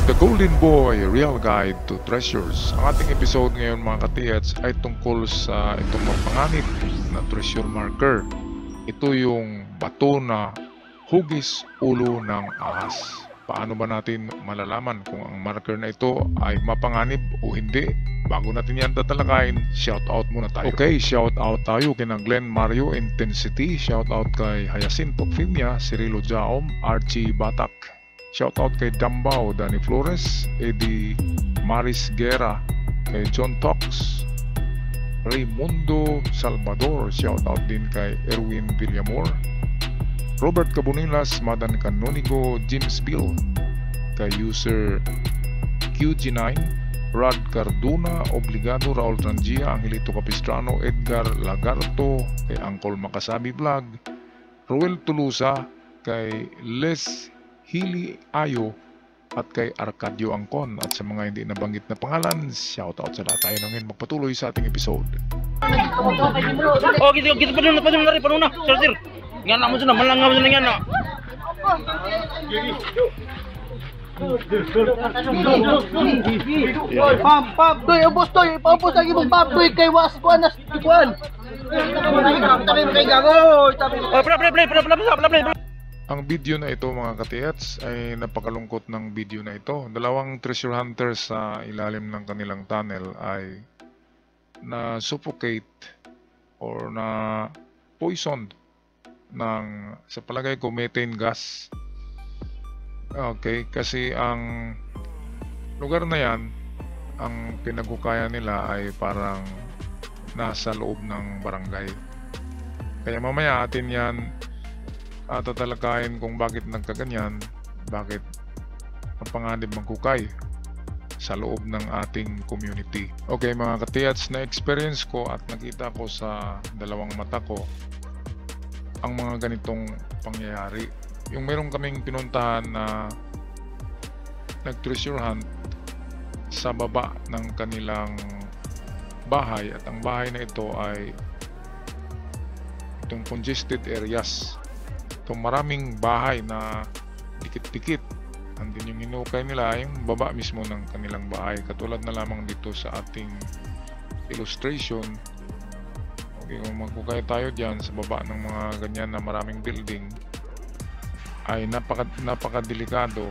The Golden Boy, Real Guide to Treasures. Ang ating episode ngayon mga katiyats ay tungkol sa itong mapanganib na treasure marker. Ito yung bato na hugis ulo ng ahas. Paano ba natin malalaman kung ang marker na ito ay mapanganib o hindi? Bago natin yan tatalakayin, shout out muna tayo. Okay, shout out tayo kina Glenn Mario Intensity, shout out kay Hyacinto Pimia, Cirilo Jaom, Archie Batak. Shoutout kay Dambao, Danny Flores, Eddie Maris Guerra, kay John Tox, Raimundo Salvador, shoutout din kay Erwin Villamor, Robert Cabonilas, Madan Canonigo, James Bill, kay user QG9, Rad Carduna, Obligado, Raul Trangia, Angelito Capistrano, Edgar Lagarto, kay Angkol Makasabi Vlog, Roel Tulusa, kay Les Hili Ayo at kay Arcadio Angkon, at sa mga hindi nabanggit na pangalan, shoutout sa lahat. Tayo na ngayon magpatuloy sa ating episode. Oh, gitu pa na rin, panuna, sir. Nga na mo sila, malanggaw sila nga na. Pam, doy, ubos doy, paubos lagi mong pam, doy, kay was ko anas, tukuan. Tabi mo kay gago, tabi mo. Oh, play. Ang video na ito mga katiyats ay napakalungkot ng video na ito. Dalawang treasure hunters sa ilalim ng kanilang tunnel ay na suffocate or na poisoned ng, sa palagay ko, methane gas. Okay, kasi ang lugar na yan, ang pinaghukayan nila ay parang nasa loob ng barangay. Kaya mamaya atin yan tatalakayin kung bakit nagkaganyan, bakit mapanganib maghukay sa loob ng ating community. Okay mga katiyats, na-experience ko at nakita ko sa dalawang mata ko ang mga ganitong pangyayari. Yung meron kaming pinuntahan na nag-treasure hunt sa baba ng kanilang bahay, at ang bahay na ito ay itong congested areas. Itong maraming bahay na dikit-dikit, andin yung hinukay nila yung baba mismo ng kanilang bahay, katulad na lamang dito sa ating illustration. Okay, kung maghukay tayo dyan sa baba ng mga ganyan na maraming building, ay napakadelikado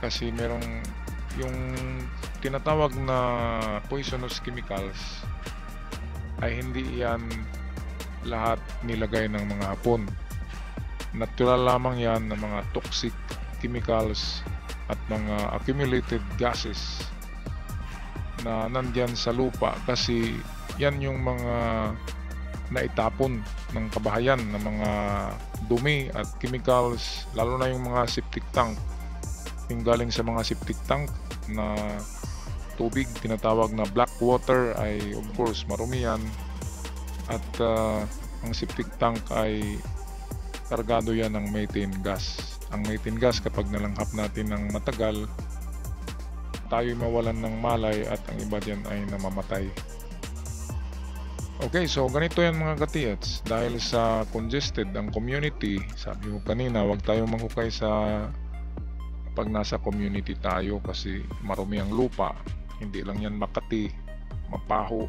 kasi merong yung tinatawag na poisonous chemicals ay hindi yan lahat nilagay ng mga hapon. Natural lamang yan ng mga toxic chemicals at mga accumulated gases na nandyan sa lupa, kasi yan yung mga naitapon ng kabahayan ng mga dumi at chemicals, lalo na yung mga septic tank, yung galing sa mga septic tank na tubig, tinatawag na black water, ay of course marumi yan. At ang septic tank ay kargado yan ng methane gas. Ang methane gas, kapag nalanghap natin ng matagal, tayo'y mawalan ng malay at ang iba diyan ay namamatay. Okay, so ganito yan mga katiyats. Dahil sa congested ang community, sabi ko kanina, huwag tayong manghukay sa pag nasa community tayo, kasi marumi ang lupa. Hindi lang yan Makati, mapaho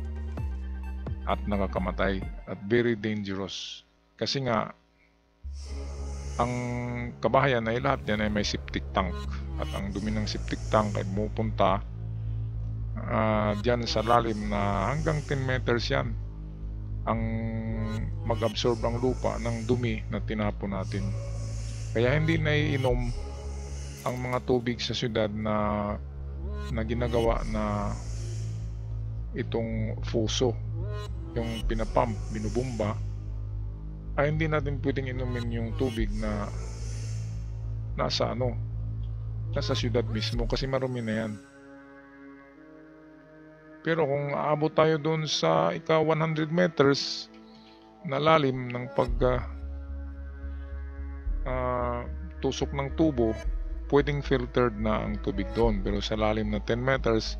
at nakakamatay at very dangerous, kasi nga ang kabahayan ay lahat yan ay may septic tank, at ang dumi ng septic tank ay pupunta dyan sa lalim na hanggang 10 meters yan ang mag-absorb ang lupa ng dumi na tinapon natin. Kaya hindi naiinom ang mga tubig sa syudad na ginagawa na itong foso, yung pinapump, binubumba, ay hindi natin pwedeng inumin yung tubig na nasa syudad mismo, kasi marumi na yan. Pero kung aabot tayo doon sa 100 meters na lalim ng tusok ng tubo, pwedeng filtered na ang tubig doon. Pero sa lalim na 10 meters,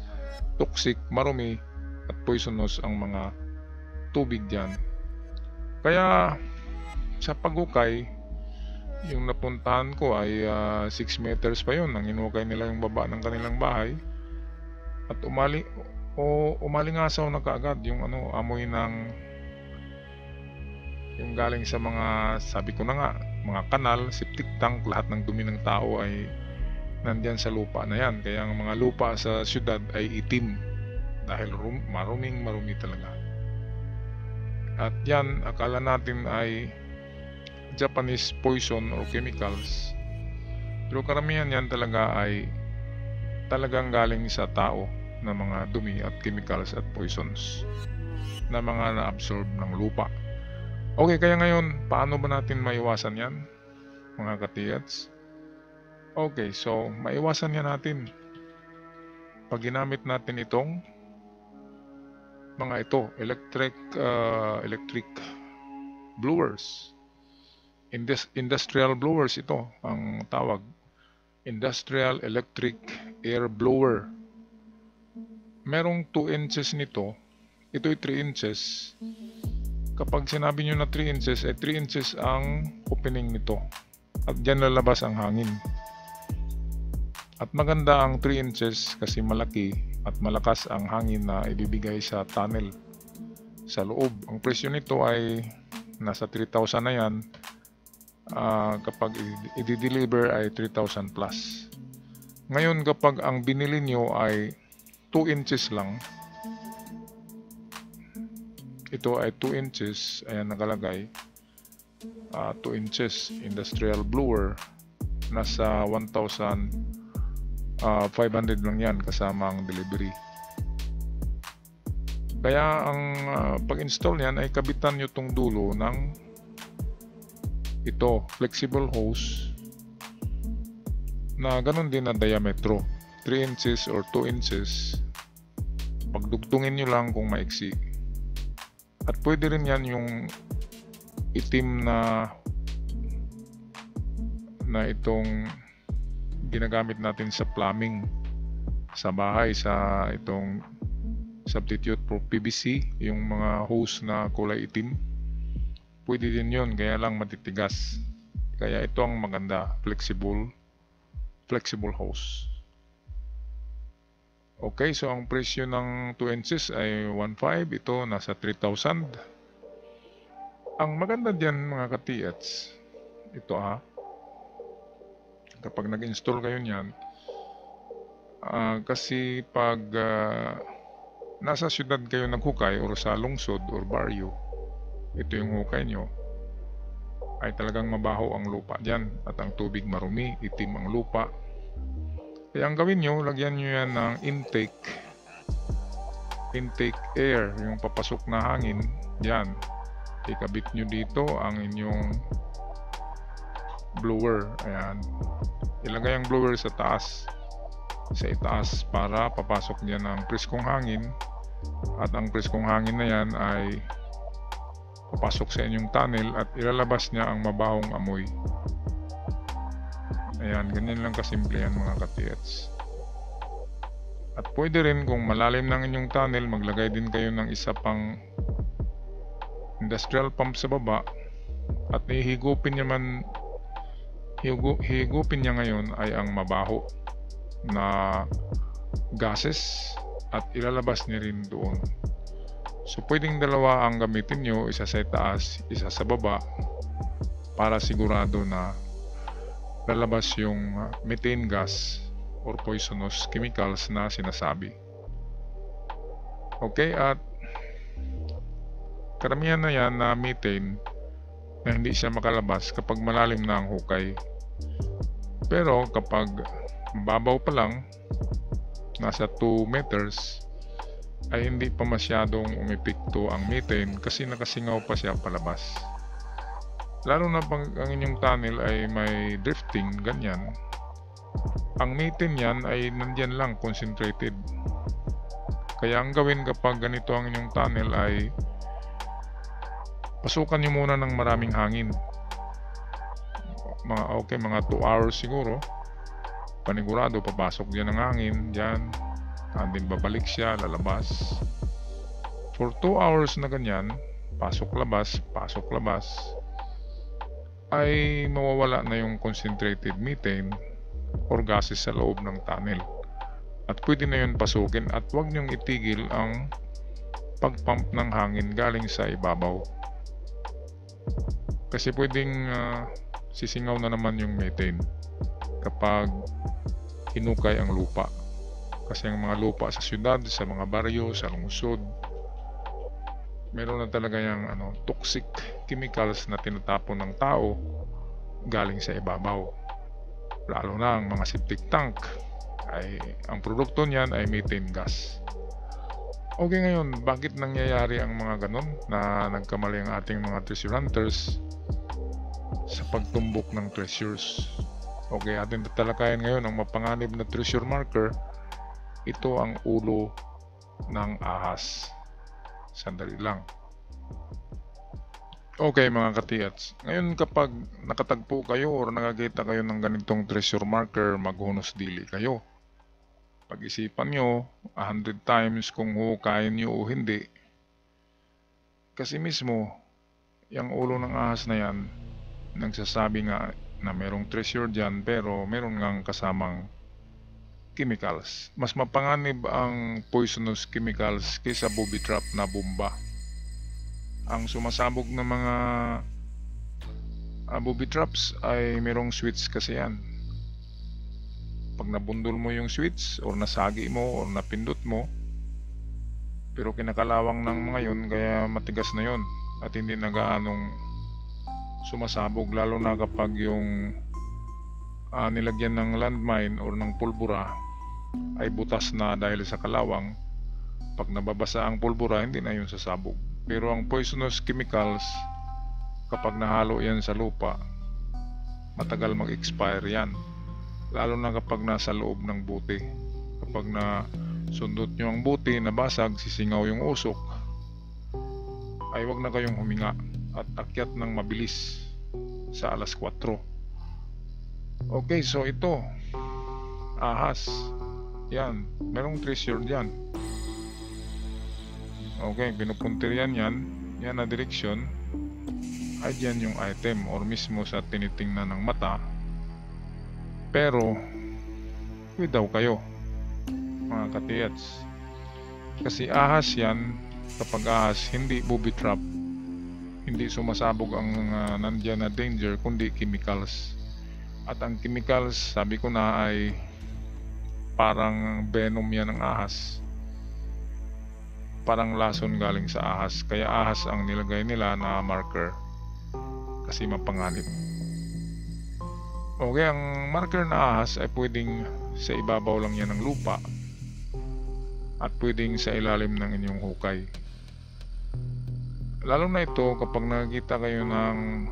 toxic, marumi at poisonous ang mga tubig dyan. Kaya sa paghukay, yung napuntahan ko ay 6 meters pa yun nang inukay nila yung baba ng kanilang bahay. At umalingasaw na kaagad yung amoy ng yung galing sa mga, sabi ko na nga, mga kanal, septic tank, lahat ng dumi ng tao ay nandyan sa lupa na yan. Kaya ang mga lupa sa syudad ay itim dahil marumi talaga. At yan, akala natin ay Japanese poison or chemicals, pero karamihan yan talaga ay talagang galing sa tao na mga dumi at chemicals at poisons na mga na-absorb ng lupa. Okay, kaya ngayon, paano ba natin maiwasan yan, mga katiyats? Okay, so maiwasan yan natin pag ginamit natin itong mga electric blowers. Industrial blowers ito ang tawag. Industrial electric air blower. Merong 2 inches nito. Ito'y 3 inches. Kapag sinabi nyo na 3 inches, 3 inches ang opening nito. At dyan lalabas ang hangin. At maganda ang 3 inches kasi malaki at malakas ang hangin na ibibigay sa tunnel sa loob. Ang presyo nito ay nasa 3,000 na yan. Kapag i-deliver ay 3,000 plus. Ngayon, kapag ang binili nyo ay 2 inches lang, ito ay 2 inches, ayan nakalagay, 2 inches industrial blower, nasa 1,500 lang yan kasama ang delivery. Kaya ang pag-install yan ay kabitan nyo tong dulo ng ito, flexible hose na ganun din na diametro, 3 inches or 2 inches. Pagdugtungin nyo lang kung maiksi. At pwede rin yan yung itim na itong ginagamit natin sa plumbing sa bahay, sa itong substitute for PVC, yung mga hose na kulay itim. Pwede din yun, kaya lang matitigas. Kaya ito ang maganda, flexible hose. Okay, so ang presyo ng 2 inches ay 1,500. Ito nasa 3,000. Ang maganda diyan, mga katiyats, ito kapag nag-install kayo niyan, kasi pag nasa syudad kayo naghukay or sa lungsod or baryo, ito yung hukay nyo, ay talagang mabaho ang lupa dyan at ang tubig marumi, itim ang lupa. Kaya ang gawin nyo, lagyan nyo yan ng intake air, yung papasok na hangin dyan. Ikabit nyo dito ang inyong blower. Ayan, ilagay ang blower sa itaas para papasok dyan ang preskong hangin, at ang preskong hangin na yan ay papasok sa inyong tunnel at ilalabas niya ang mabahong amoy. Ayan, ganyan lang kasimple yan, mga katiyats. At pwede rin kung malalim ng inyong tunnel, maglagay din kayo ng isa pang industrial pump sa baba, at hihigupin niya ngayon ay ang mabaho na gases at ilalabas niya rin doon. So pwedeng dalawa ang gamitin nyo, isa sa taas, isa sa baba, para sigurado na lalabas yung methane gas or poisonous chemicals na sinasabi. Okay, at karamihan na yan na methane na hindi siya makalabas kapag malalim na ang hukay. Pero kapag mababaw pa lang, nasa 2 meters, ay hindi pa masyadong umepekto ang methane kasi nakasingaw pa siya palabas. Lalo na pag ang inyong tunnel ay may drifting, ganyan, ang methane yan ay nandyan lang, concentrated. Kaya ang gawin kapag ganito ang inyong tunnel ay pasukan nyo muna ng maraming hangin. Mga 2 hours siguro, panigurado papasok dyan ang hangin dyan, and then babalik siya, lalabas. For 2 hours na ganyan, pasok labas, ay mawawala na yung concentrated methane or gases sa loob ng tunnel. At pwede na yun pasukin at huwag niyong itigil ang pagpump ng hangin galing sa ibabaw. Kasi pwedeng sisingaw na naman yung methane kapag hinukay ang lupa. Kasi ang mga lupa sa syudad, sa mga baryo, sa lungsod, meron na talaga yung toxic chemicals na tinatapon ng tao galing sa ibabaw. Lalo na ang mga septic tank, ay ang produkto niyan ay methane gas. Okay, ngayon, bakit nangyayari ang mga ganon na nagkamali ang ating mga treasure hunters sa pagtumbok ng treasures? Okay, ating tatalakayan ngayon ang mapanganib na treasure marker. Ito ang ulo ng ahas. Sandali lang. Okay mga katiyats, ngayon kapag nakatagpo kayo o nakakita kayo ng ganitong treasure marker, maghunos dili kayo. Pag-isipan nyo 100 times kung hukayin nyo o hindi. Kasi mismo, yung ulo ng ahas na yan, nagsasabi nga na merong treasure dyan pero meron ngang kasamang chemicals. Mas mapanganib ang poisonous chemicals kaysa booby trap na bomba. Ang sumasabog na mga booby traps ay merong switch kasi yan. Pag nabundol mo yung switch or nasagi mo or napindot mo, pero kinakalawang ng mga yun kaya matigas na yun at hindi na gaanong sumasabog, lalo na kapag yung nilagyan ng landmine or ng pulbura ay butas na dahil sa kalawang. Pag nababasa ang pulbura, hindi na yun sasabog. Pero ang poisonous chemicals, kapag nahalo yan sa lupa, matagal mag-expire yan, lalo na kapag nasa loob ng buti. Kapag na sundot nyo ang buti, nabasag, sisingaw yung usok, ay wag na kayong huminga at akyat ng mabilis sa 4:00. Okay, so ito ahas yan, merong treasure dyan. Okay, pinupuntiryan yan na direksyon ay dyan yung item or mismo sa tinitingnan ng mata. Pero wait daw kayo mga katiyats, kasi ahas yan. Kapag ahas, hindi booby trap, hindi sumasabog ang nandyan na danger, kundi chemicals. At ang chemicals, sabi ko na, ay parang venom yan ng ahas, parang lason galing sa ahas. Kaya ahas ang nilagay nila na marker kasi mapanganib. Okay, ang marker na ahas ay pwedeng sa ibabaw lang yan ng lupa at pwedeng sa ilalim ng inyong hukay. Lalo na ito kapag nakikita kayo ng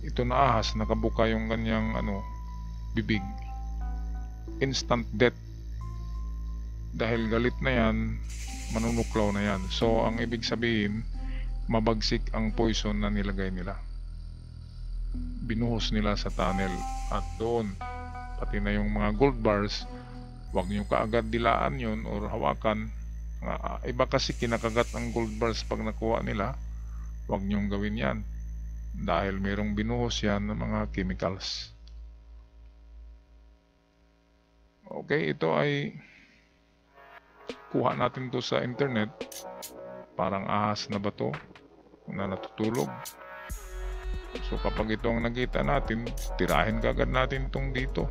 ito na ahas, nakabuka yung kanyang bibig, instant death. Dahil galit na yan, manunuklaw na yan. So ang ibig sabihin, mabagsik ang poison na nilagay nila, binuhos nila sa tunnel. At doon, pati na yung mga gold bars, huwag nyo kaagad dilaan yun or hawakan. Iba kasi kinakagat ang gold bars pag nakuha nila. Huwag nyong gawin yan dahil mayroong binuhos yan ng mga chemicals. Okay, ito ay kuha natin to sa internet. Parang ahas na bato na natutulog. So kapag ito ang nakita natin, tirahin kagad natin itong dito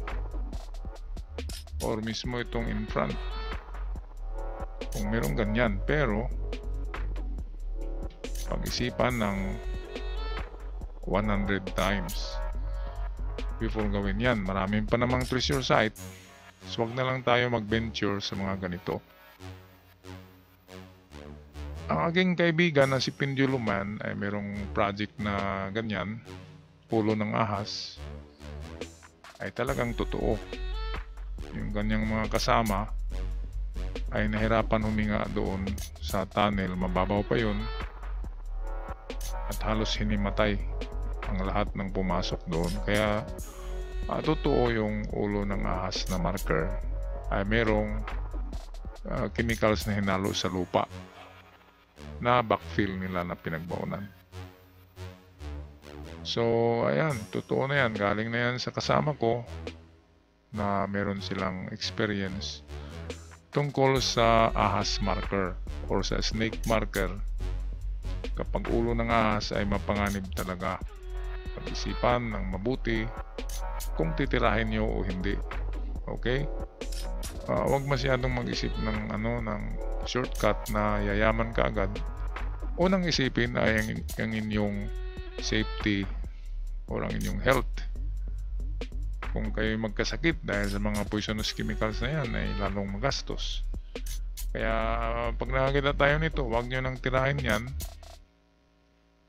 or mismo itong in front kung merong ganyan. Pero pag-isipan ng 100 times before gawin yan. Maraming pa namang treasure site, so wag na lang tayo mag-venture sa mga ganito. Ang aking kaibigan na si Penduluman ay merong project na ganyan, ulo ng ahas, ay talagang totoo. Yung ganyang mga kasama ay nahirapan huminga doon sa tunnel, mababaw pa yun, at halos hinimatay ang lahat ng pumasok doon. Kaya totoo yung ulo ng ahas na marker ay merong chemicals na hinalo sa lupa na backfill nila na pinagbaunan. So, ayan, totoo na yan. Galing na yan sa kasama ko na meron silang experience tungkol sa ahas marker or sa snake marker. Kapag ulo ng ahas ay mapanganib talaga. Pag-isipan ng mabuti kung titirahin nyo o hindi. Okay? Huwag masyadong mag-isip ng shortcut na yayaman ka agad. Unang isipin ay ang inyong safety o ang inyong health. Kung kayo magkasakit dahil sa mga poisonous chemicals na yan ay lalong magastos. Kaya pag nakakita tayo nito, huwag nyo nang tirahin yan,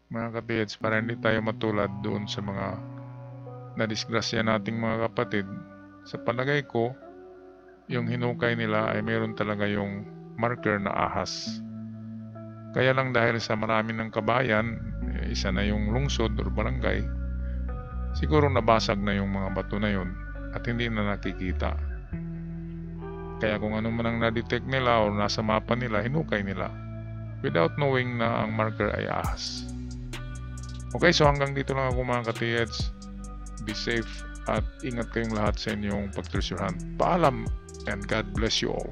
mga kapits, para hindi tayo matulad doon sa mga nadisgrasya nating mga kapatid. Sa palagay ko, yung hinukay nila ay meron talaga yung marker na ahas. Kaya lang dahil sa marami ng kabayan, isa na yung lungsod o barangay, siguro nabasag na yung mga bato na yun at hindi na nakikita. Kaya kung ano man ang na-detect nila o nasa mapa nila, hinukay nila without knowing na ang marker ay ahas. Okay, so hanggang dito lang ako mga ka-TEDs. Be safe at ingat kayong lahat sa inyong pag-treasure hunt. Paalam and God bless you all.